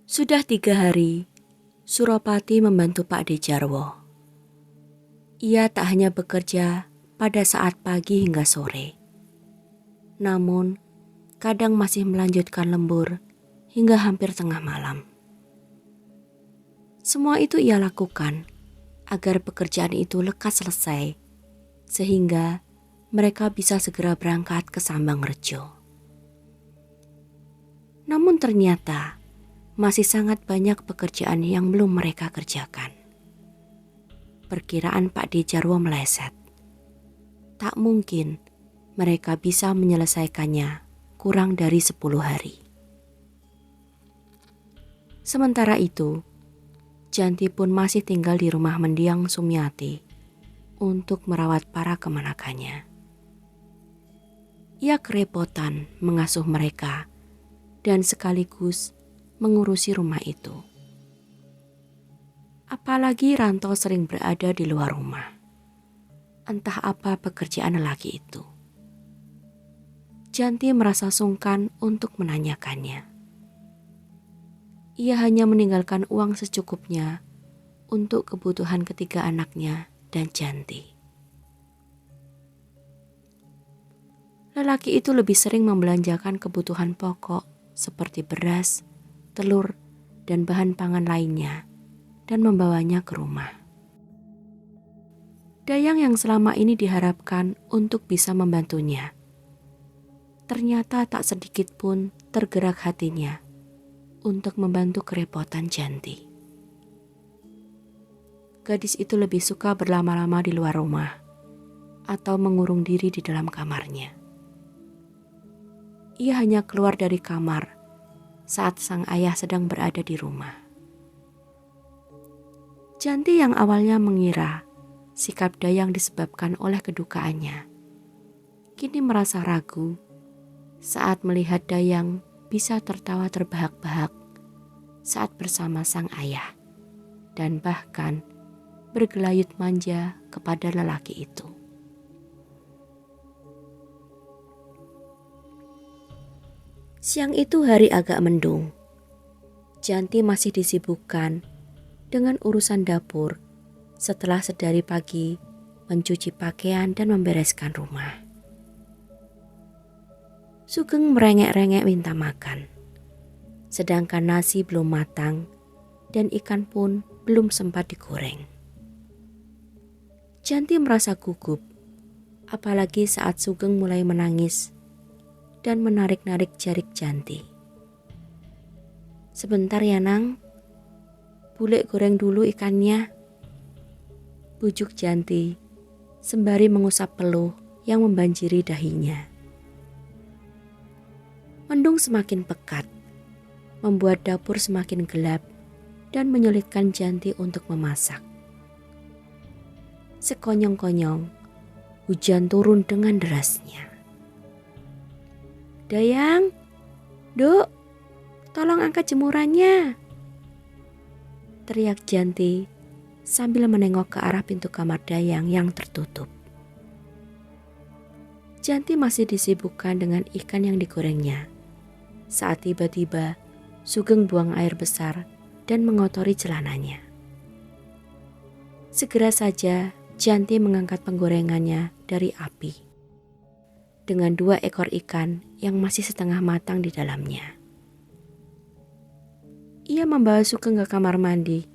Sudah 3 hari, Suropati membantu Pak Dejarwo. Ia tak hanya bekerja pada saat pagi hingga sore, namun kadang masih melanjutkan lembur hingga hampir tengah malam. Semua itu ia lakukan agar pekerjaan itu lekas selesai, sehingga mereka bisa segera berangkat ke Sambangrejo. Namun ternyata masih sangat banyak pekerjaan yang belum mereka kerjakan. Perkiraan Pak Dejarwo meleset. Tak mungkin mereka bisa menyelesaikannya kurang dari 10 hari. Sementara itu, Janti pun masih tinggal di rumah mendiang Sumiati untuk merawat para kemanakannya. Ia kerepotan mengasuh mereka dan sekaligus mengurusi rumah itu. Apalagi Ranto sering berada di luar rumah. Entah apa pekerjaan lelaki itu. Janti merasa sungkan untuk menanyakannya. Ia hanya meninggalkan uang secukupnya untuk kebutuhan ketiga anaknya dan Janti. Lelaki itu lebih sering membelanjakan kebutuhan pokok seperti beras, telur, dan bahan pangan lainnya dan membawanya ke rumah. Dayang yang selama ini diharapkan untuk bisa membantunya, ternyata tak sedikit pun tergerak hatinya untuk membantu kerepotan Janti. Gadis itu lebih suka berlama-lama di luar rumah atau mengurung diri di dalam kamarnya. Ia hanya keluar dari kamar saat sang ayah sedang berada di rumah. Janti yang awalnya mengira sikap Dayang disebabkan oleh kedukaannya, kini merasa ragu saat melihat Dayang bisa tertawa terbahak-bahak saat bersama sang ayah dan bahkan bergelayut manja kepada lelaki itu. Siang itu hari agak mendung. Janti masih disibukkan dengan urusan dapur setelah sedari pagi mencuci pakaian dan membereskan rumah. Sugeng merengek-rengek minta makan, sedangkan nasi belum matang dan ikan pun belum sempat digoreng. Janti merasa gugup, apalagi saat Sugeng mulai menangis dan menarik-narik jari Janti. "Sebentar ya Nang, Bule goreng dulu ikannya," bujuk Janti sembari mengusap peluh yang membanjiri dahinya. Mendung semakin pekat, membuat dapur semakin gelap dan menyulitkan Janti untuk memasak. Sekonyong-konyong, hujan turun dengan derasnya. "Dayang, Duk, tolong angkat jemurannya," teriak Janti sambil menengok ke arah pintu kamar Dayang yang tertutup. Janti masih disibukkan dengan ikan yang digorengnya saat tiba-tiba Sugeng buang air besar dan mengotori celananya. Segera saja Janti mengangkat penggorengannya dari api dengan 2 ekor ikan yang masih setengah matang di dalamnya. Ia membawa Sugeng ke kamar mandi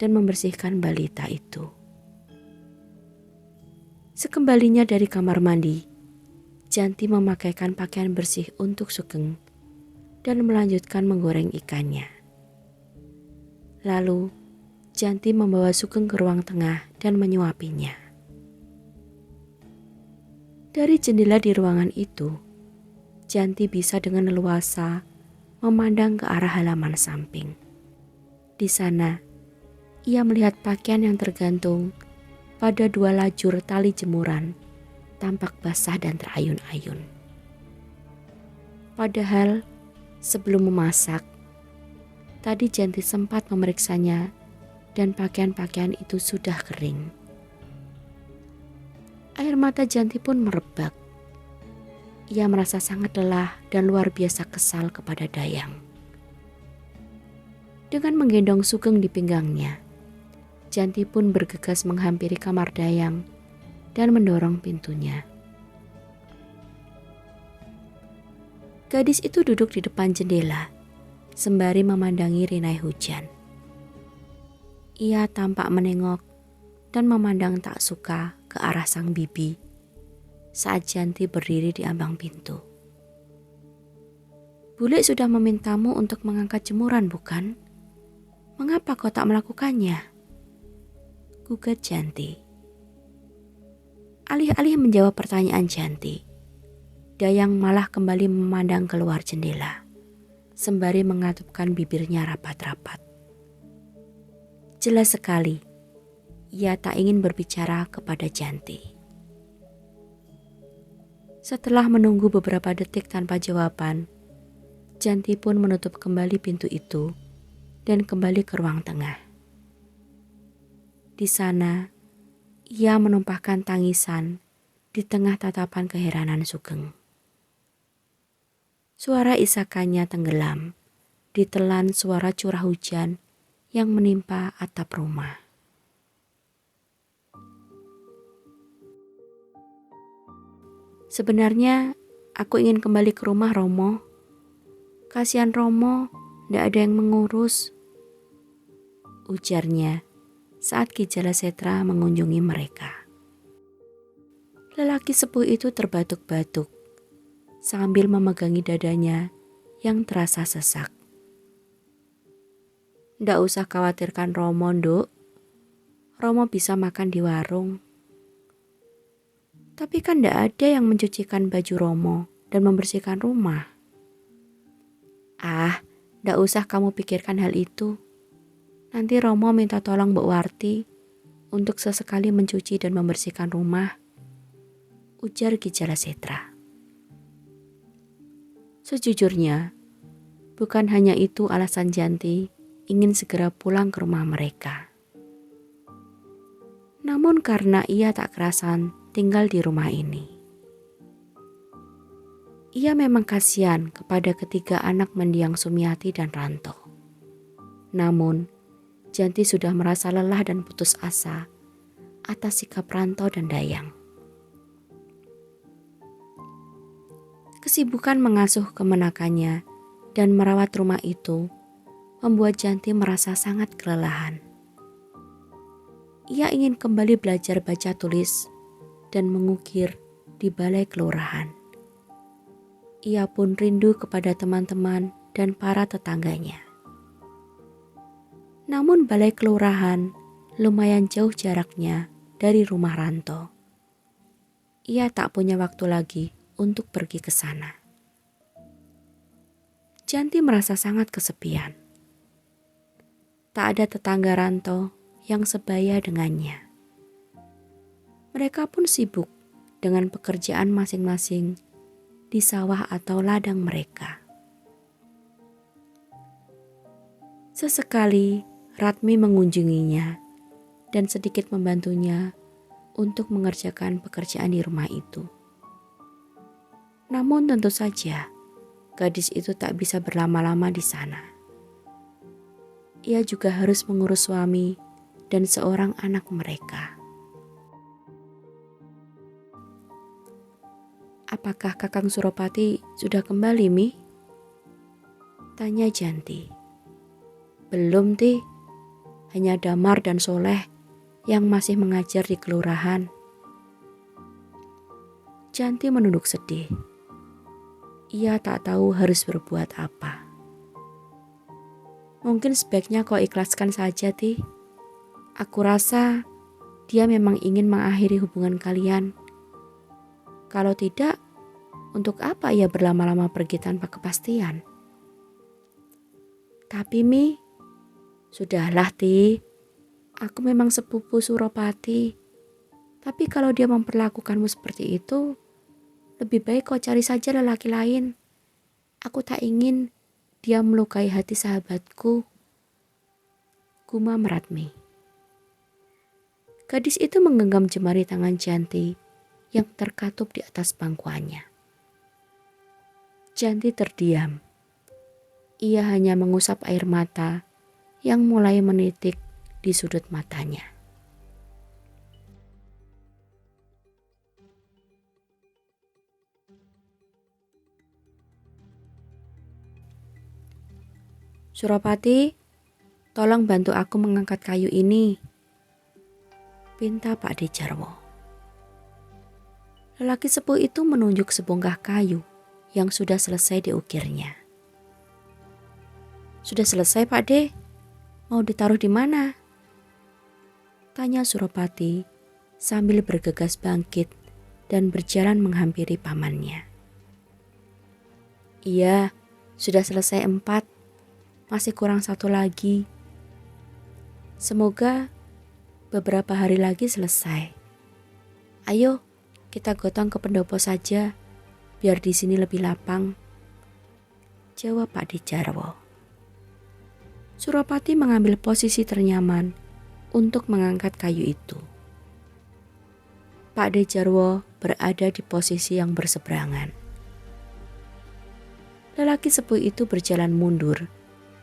dan membersihkan balita itu. Sekembalinya dari kamar mandi, Janti memakaikan pakaian bersih untuk Sugeng dan melanjutkan menggoreng ikannya. Lalu, Janti membawa Sugeng ke ruang tengah dan menyuapinya. Dari jendela di ruangan itu, Janti bisa dengan leluasa memandang ke arah halaman samping. Di sana, ia melihat pakaian yang tergantung pada 2 lajur tali jemuran, tampak basah dan terayun-ayun. Padahal, sebelum memasak, tadi Janti sempat memeriksanya dan pakaian-pakaian itu sudah kering. Air mata Janti pun merebak. Ia merasa sangat lelah dan luar biasa kesal kepada Dayang. Dengan menggendong Sugeng di pinggangnya, Janti pun bergegas menghampiri kamar Dayang dan mendorong pintunya. Gadis itu duduk di depan jendela, sembari memandangi rinai hujan. Ia tampak menengok dan memandang tak suka ke arah sang bibi saat Janti berdiri di ambang pintu. "Bule sudah memintamu untuk mengangkat jemuran, bukan? Mengapa kau tak melakukannya?" gugat Janti. Alih-alih menjawab pertanyaan Janti, Dayang malah kembali memandang keluar jendela, sembari mengatupkan bibirnya rapat-rapat. Jelas sekali, ia tak ingin berbicara kepada Janti. Setelah menunggu beberapa detik tanpa jawaban, Janti pun menutup kembali pintu itu dan kembali ke ruang tengah. Di sana, ia menumpahkan tangisan di tengah tatapan keheranan Sugeng. Suara isakannya tenggelam ditelan suara curah hujan yang menimpa atap rumah. "Sebenarnya aku ingin kembali ke rumah, Romo. Kasihan Romo, ndak ada yang mengurus," ujarnya saat Ki Jalasetra mengunjungi mereka. Lelaki sepuh itu terbatuk-batuk sambil memegangi dadanya yang terasa sesak. "Ndak usah khawatirkan Romo, Nduk. Romo bisa makan di warung. Tapi kan ndak ada yang mencucikan baju Romo dan membersihkan rumah." "Ah, ndak usah kamu pikirkan hal itu. Nanti Romo minta tolong Mbok Warti untuk sesekali mencuci dan membersihkan rumah," ujar Ki Jalasetra. Sejujurnya, bukan hanya itu alasan Janti ingin segera pulang ke rumah mereka. Namun karena ia tak kerasan tinggal di rumah ini. Ia memang kasihan kepada ketiga anak mendiang Sumiati dan Ranto. Namun, Janti sudah merasa lelah dan putus asa atas sikap Ranto dan Dayang. Kesibukan mengasuh kemenakannya dan merawat rumah itu membuat Janti merasa sangat kelelahan. Ia ingin kembali belajar baca tulis dan mengukir di balai kelurahan. Ia pun rindu kepada teman-teman dan para tetangganya. Namun balai kelurahan lumayan jauh jaraknya dari rumah Ranto. Ia tak punya waktu lagi untuk pergi ke sana. Janti merasa sangat kesepian. Tak ada tetangga Ranto yang sebaya dengannya. Mereka pun sibuk dengan pekerjaan masing-masing di sawah atau ladang mereka. Sesekali Ratmi mengunjunginya dan sedikit membantunya untuk mengerjakan pekerjaan di rumah itu. Namun tentu saja gadis itu tak bisa berlama-lama di sana. Ia juga harus mengurus suami dan seorang anak mereka. "Apakah Kakang Suropati sudah kembali, Mi?" tanya Janti. "Belum, Ti. Hanya Damar dan Soleh yang masih mengajar di kelurahan." Janti menunduk sedih. Ia tak tahu harus berbuat apa. "Mungkin sebaiknya kau ikhlaskan saja, Ti. Aku rasa dia memang ingin mengakhiri hubungan kalian. Kalau tidak, untuk apa ia berlama-lama pergi tanpa kepastian?" "Tapi Mi, sudahlah Ti. Aku memang sepupu Suropati. Tapi kalau dia memperlakukanmu seperti itu, lebih baik kau cari saja lelaki lain. Aku tak ingin dia melukai hati sahabatku," gumam Ratmi. Gadis itu menggenggam jemari tangan Janti yang terkatup di atas pangkuannya. Janti terdiam. Ia hanya mengusap air mata yang mulai menitik di sudut matanya. "Suropati, tolong bantu aku mengangkat kayu ini," pinta Pak De Jarwo. Lelaki sepuh itu menunjuk sebongkah kayu yang sudah selesai diukirnya. "Sudah selesai, Pak De. Mau ditaruh di mana?" tanya Suropati sambil bergegas bangkit dan berjalan menghampiri pamannya. "Iya, sudah selesai 4. Masih kurang 1 lagi. Semoga beberapa hari lagi selesai. Ayo, kita gotong ke pendopo saja, biar di sini lebih lapang," jawab Pak De Jarwo. Suropati mengambil posisi ternyaman untuk mengangkat kayu itu. Pak De Jarwo berada di posisi yang berseberangan. Lelaki sepuh itu berjalan mundur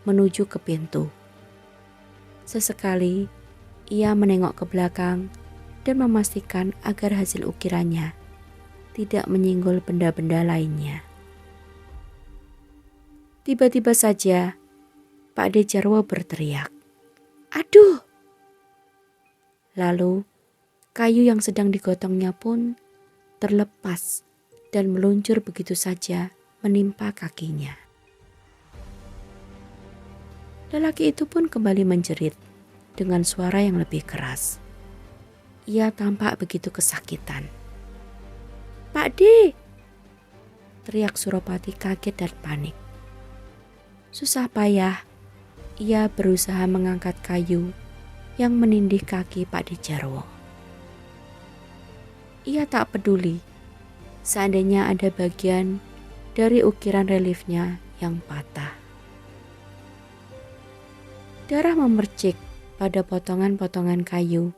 menuju ke pintu. Sesekali ia menengok ke belakang dan memastikan agar hasil ukirannya tidak menyinggol benda-benda lainnya. Tiba-tiba saja Pak De Jarwo berteriak, "Aduh!" Lalu kayu yang sedang digotongnya pun terlepas dan meluncur begitu saja menimpa kakinya. Lelaki itu pun kembali menjerit dengan suara yang lebih keras. Ia tampak begitu kesakitan. "Pak De!" teriak Suropati kaget dan panik. Susah payah ia berusaha mengangkat kayu yang menindih kaki Pak De Jarwo. Ia tak peduli seandainya ada bagian dari ukiran reliefnya yang patah. Darah memercik pada potongan-potongan kayu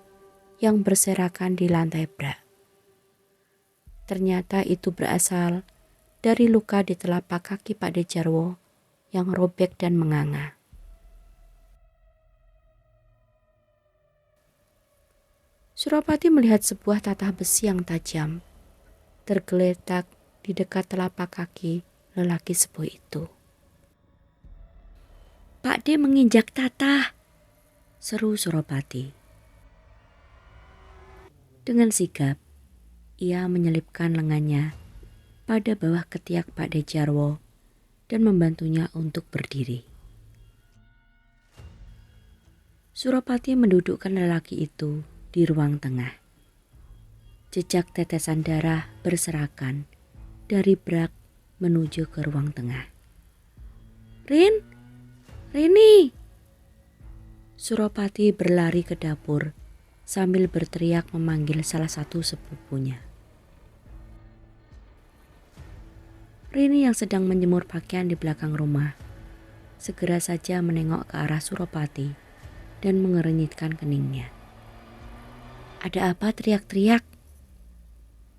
yang berserakan di lantai brak. Ternyata itu berasal dari luka di telapak kaki Pak De Jarwo yang robek dan menganga. Suropati melihat sebuah tatah besi yang tajam tergeletak di dekat telapak kaki lelaki sepuh itu. "Pak De menginjak tatah," seru Suropati. Dengan sigap, ia menyelipkan lengannya pada bawah ketiak Pak De Jarwo dan membantunya untuk berdiri. Suropati mendudukkan lelaki itu di ruang tengah. Jejak tetesan darah berserakan dari brak menuju ke ruang tengah. Rini!" Suropati berlari ke dapur sambil berteriak memanggil salah satu sepupunya. Rini yang sedang menjemur pakaian di belakang rumah segera saja menengok ke arah Suropati dan mengernyitkan keningnya. "Ada apa teriak-teriak?"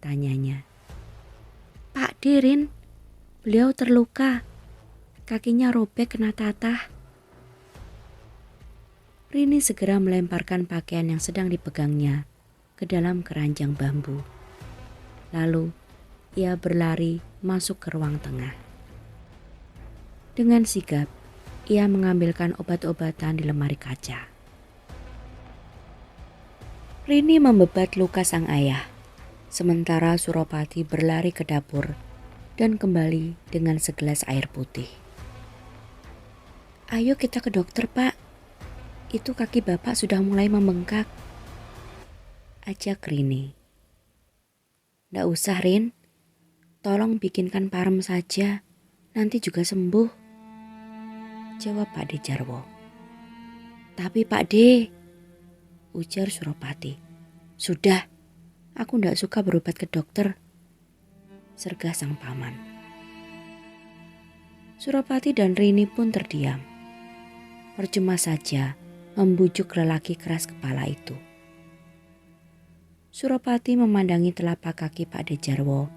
tanyanya. "Pak De, Rin, beliau terluka. Kakinya robek kena tatah." Rini segera melemparkan pakaian yang sedang dipegangnya ke dalam keranjang bambu. Lalu ia berlari masuk ke ruang tengah. Dengan sigap, ia mengambilkan obat-obatan di lemari kaca. Rini membebat luka sang ayah, sementara Suropati berlari ke dapur dan kembali dengan segelas air putih. "Ayo kita ke dokter, Pak. Itu kaki Bapak sudah mulai membengkak," ajak Rini. "Nggak usah, Rin. Tolong bikinkan parem saja, nanti juga sembuh," jawab Pak De Jarwo. "Tapi Pak De," ujar Suropati. "Sudah, aku nggak suka berobat ke dokter," sergah sang paman. Suropati dan Rini pun terdiam. Percuma saja membujuk lelaki keras kepala itu. Suropati memandangi telapak kaki Pak De Jarwo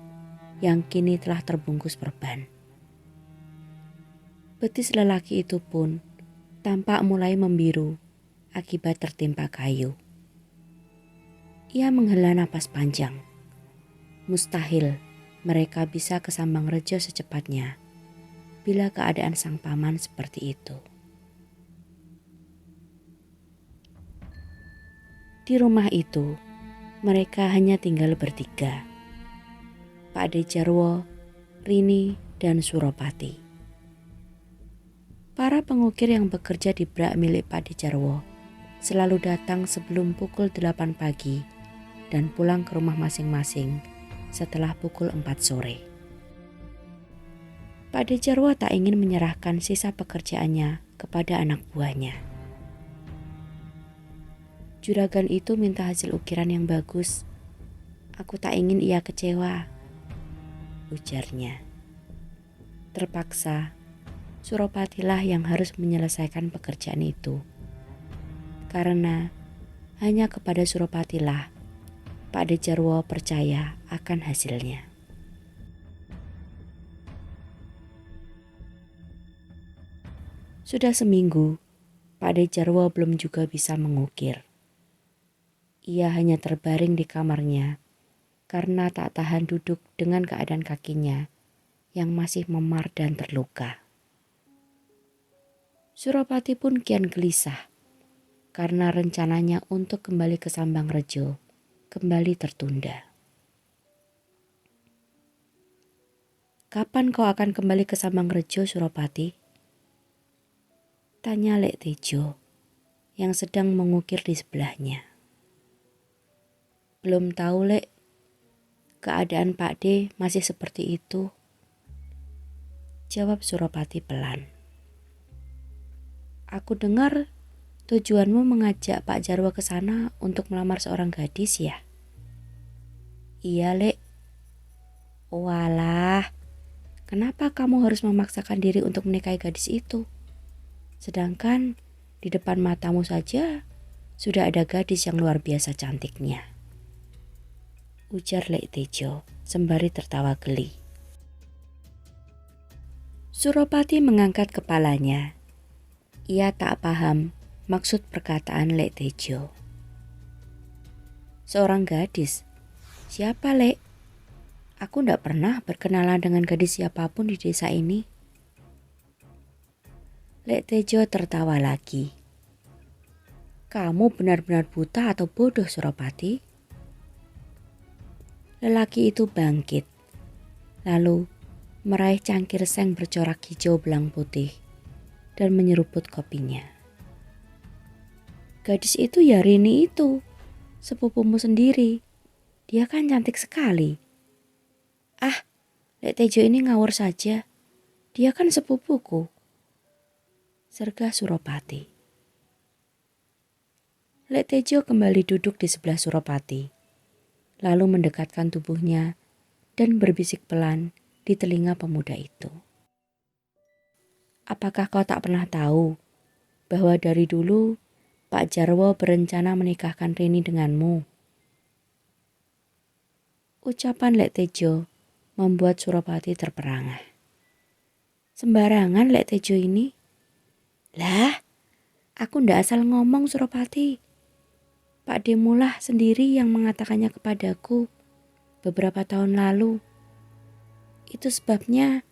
yang kini telah terbungkus perban. Betis lelaki itu pun tampak mulai membiru akibat tertimpa kayu. Ia menghela napas panjang. Mustahil mereka bisa ke Sambangrejo secepatnya bila keadaan sang paman seperti itu. Di rumah itu, mereka hanya tinggal bertiga. Pak De Jarwo, Rini, dan Suropati. Para pengukir yang bekerja di brak milik Pak De Jarwo selalu datang sebelum pukul 8 pagi dan pulang ke rumah masing-masing setelah pukul 4 sore. Pak De Jarwo tak ingin menyerahkan sisa pekerjaannya kepada anak buahnya. Juragan itu minta hasil ukiran yang bagus. Aku tak ingin ia kecewa, ujarnya. Terpaksa, Suropatilah yang harus menyelesaikan pekerjaan itu. Karena hanya kepada Suropatilah Pak De Jarwo percaya akan hasilnya. Sudah seminggu, Pak De Jarwo belum juga bisa mengukir. Ia hanya terbaring di kamarnya karena tak tahan duduk dengan keadaan kakinya yang masih memar dan terluka. Suropati pun kian gelisah karena rencananya untuk kembali ke Sambangrejo kembali tertunda. "Kapan kau akan kembali ke Sambangrejo, Suropati?" tanya Lek Tejo yang sedang mengukir di sebelahnya. "Belum tahu, Lek. Keadaan Pak De masih seperti itu," jawab Suropati pelan. "Aku dengar tujuanmu mengajak Pak Jarwo ke sana untuk melamar seorang gadis ya?" "Iya, Lek." "Walah, kenapa kamu harus memaksakan diri untuk menikahi gadis itu? Sedangkan di depan matamu saja sudah ada gadis yang luar biasa cantiknya," ujar Lek Tejo sembari tertawa geli. Suropati mengangkat kepalanya. Ia tak paham maksud perkataan Lek Tejo. "Seorang gadis? Siapa, Lek? Aku ndak pernah berkenalan dengan gadis siapapun di desa ini." Lek Tejo tertawa lagi. "Kamu benar-benar buta atau bodoh, Suropati?" Lelaki itu bangkit, lalu meraih cangkir seng bercorak hijau belang putih dan menyeruput kopinya. "Gadis itu ya Rini itu, sepupumu sendiri. Dia kan cantik sekali." "Ah, Lek Tejo ini ngawur saja. Dia kan sepupuku," sergah Suropati. Lek Tejo kembali duduk di sebelah Suropati, lalu mendekatkan tubuhnya dan berbisik pelan di telinga pemuda itu. "Apakah kau tak pernah tahu bahwa dari dulu Pak Jarwo berencana menikahkan Rini denganmu?" Ucapan Lek Tejo membuat Suropati terperangah. "Sembarangan Lek Tejo ini." "Lah, aku ndak asal ngomong, Suropati. Pak Demulah sendiri yang mengatakannya kepadaku beberapa tahun lalu. Itu sebabnya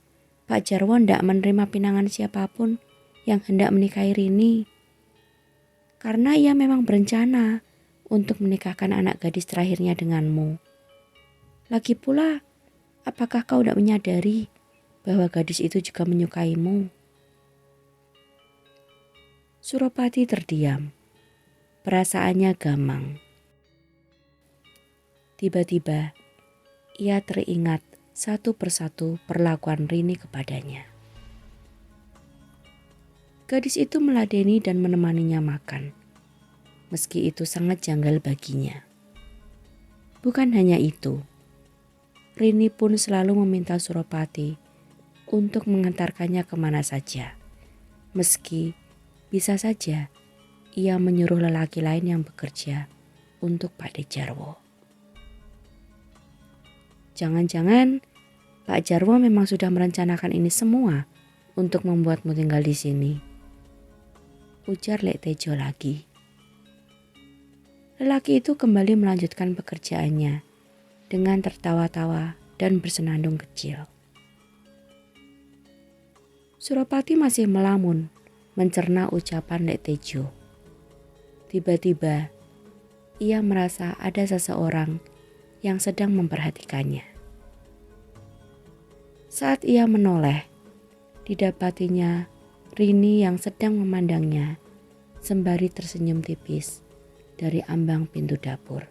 Pak Jarwo ndak menerima pinangan siapapun yang hendak menikahi Rini. Karena ia memang berencana untuk menikahkan anak gadis terakhirnya denganmu. Lagi pula, apakah kau tidak menyadari bahwa gadis itu juga menyukaimu?" Suropati terdiam. Perasaannya gamang. Tiba-tiba, ia teringat satu persatu perlakuan Rini kepadanya. Gadis itu meladeni dan menemaninya makan, meski itu sangat janggal baginya. Bukan hanya itu, Rini pun selalu meminta Suropati untuk mengantarkannya kemana saja, meski bisa saja ia menyuruh lelaki lain yang bekerja untuk Pak De Jarwo. Jangan-jangan Pak Jarwo memang sudah merencanakan ini semua untuk membuatmu tinggal di sini. ujar Lek Tejo lagi. Lelaki itu kembali melanjutkan pekerjaannya dengan tertawa-tawa dan bersenandung kecil. Suropati masih melamun mencerna ucapan Lek Tejo. Tiba-tiba ia merasa ada seseorang yang sedang memperhatikannya. Saat ia menoleh, didapatinya Rini yang sedang memandangnya sembari tersenyum tipis dari ambang pintu dapur.